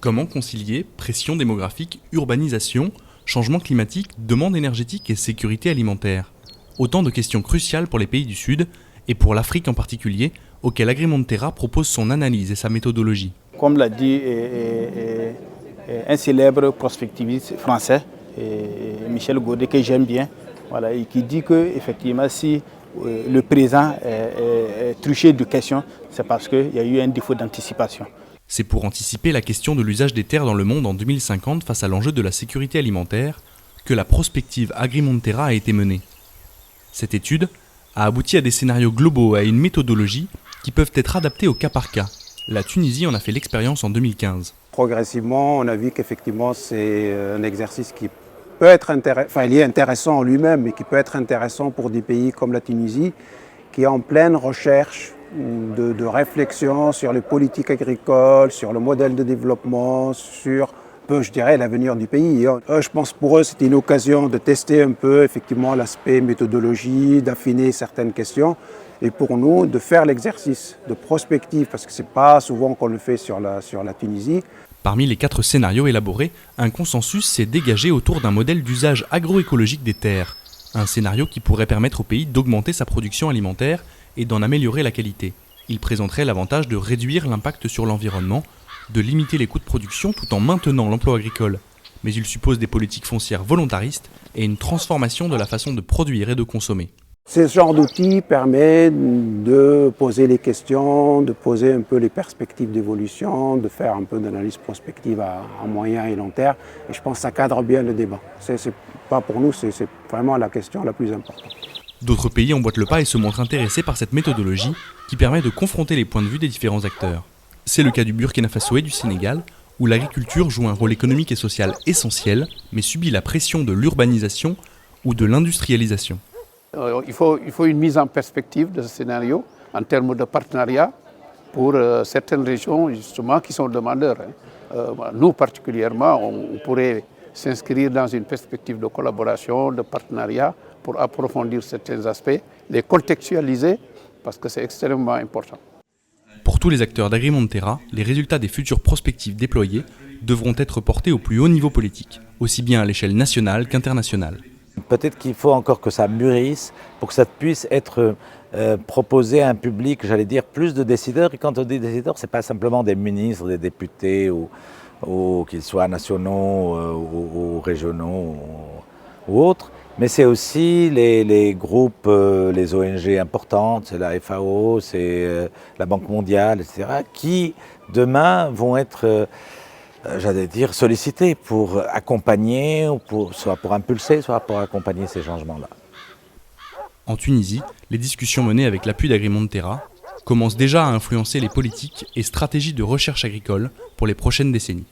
Comment concilier pression démographique, urbanisation, changement climatique, demande énergétique et sécurité alimentaire? Autant de questions cruciales pour les pays du Sud, et pour l'Afrique en particulier, auquel Agrimonterra propose son analyse et sa méthodologie. Comme l'a dit un célèbre prospectiviste français, Michel Godet, que j'aime bien, voilà, et qui dit que effectivement, si le présent est truché de questions, c'est parce qu'il y a eu un défaut d'anticipation. C'est pour anticiper la question de l'usage des terres dans le monde en 2050 face à l'enjeu de la sécurité alimentaire que la prospective Agrimonterra a été menée. Cette étude a abouti à des scénarios globaux et à une méthodologie qui peuvent être adaptés au cas par cas. La Tunisie en a fait l'expérience en 2015. Progressivement, on a vu qu'effectivement c'est un exercice qui peut être il est intéressant en lui-même, mais qui peut être intéressant pour des pays comme la Tunisie, qui est en pleine recherche de réflexion sur les politiques agricoles, sur le modèle de développement, sur, je dirais, l'avenir du pays. Je pense pour eux, c'était une occasion de tester un peu effectivement l'aspect méthodologie, d'affiner certaines questions, et pour nous, de faire l'exercice de prospective, parce que ce n'est pas souvent qu'on le fait sur la Tunisie. Parmi les 4 scénarios élaborés, un consensus s'est dégagé autour d'un modèle d'usage agroécologique des terres. Un scénario qui pourrait permettre au pays d'augmenter sa production alimentaire et d'en améliorer la qualité. Il présenterait l'avantage de réduire l'impact sur l'environnement, de limiter les coûts de production tout en maintenant l'emploi agricole. Mais il suppose des politiques foncières volontaristes et une transformation de la façon de produire et de consommer. Ce genre d'outil permet de poser les questions, de poser un peu les perspectives d'évolution, de faire un peu d'analyse prospective à moyen et long terme. Et je pense que ça cadre bien le débat. C'est pas pour nous, c'est vraiment la question la plus importante. D'autres pays emboîtent le pas et se montrent intéressés par cette méthodologie qui permet de confronter les points de vue des différents acteurs. C'est le cas du Burkina Faso et du Sénégal, où l'agriculture joue un rôle économique et social essentiel, mais subit la pression de l'urbanisation ou de l'industrialisation. Il faut une mise en perspective de ce scénario en termes de partenariat pour certaines régions justement qui sont demandeurs. Nous particulièrement, on pourrait s'inscrire dans une perspective de collaboration, de partenariat pour approfondir certains aspects, les contextualiser parce que c'est extrêmement important. Pour tous les acteurs d'Agrimonterra, les résultats des futures prospectives déployées devront être portés au plus haut niveau politique, aussi bien à l'échelle nationale qu'internationale. Peut-être qu'il faut encore que ça mûrisse pour que ça puisse être proposé à un public, j'allais dire, plus de décideurs. Et quand on dit décideurs, ce n'est pas simplement des ministres, des députés, ou qu'ils soient nationaux ou régionaux ou autres, mais c'est aussi les groupes, les ONG importantes, c'est la FAO, c'est la Banque mondiale, etc., qui demain vont être j'allais dire, sollicités pour accompagner, soit pour impulser, soit pour accompagner ces changements-là. En Tunisie, les discussions menées avec l'appui d'Agrimonterra commencent déjà à influencer les politiques et stratégies de recherche agricole pour les prochaines décennies.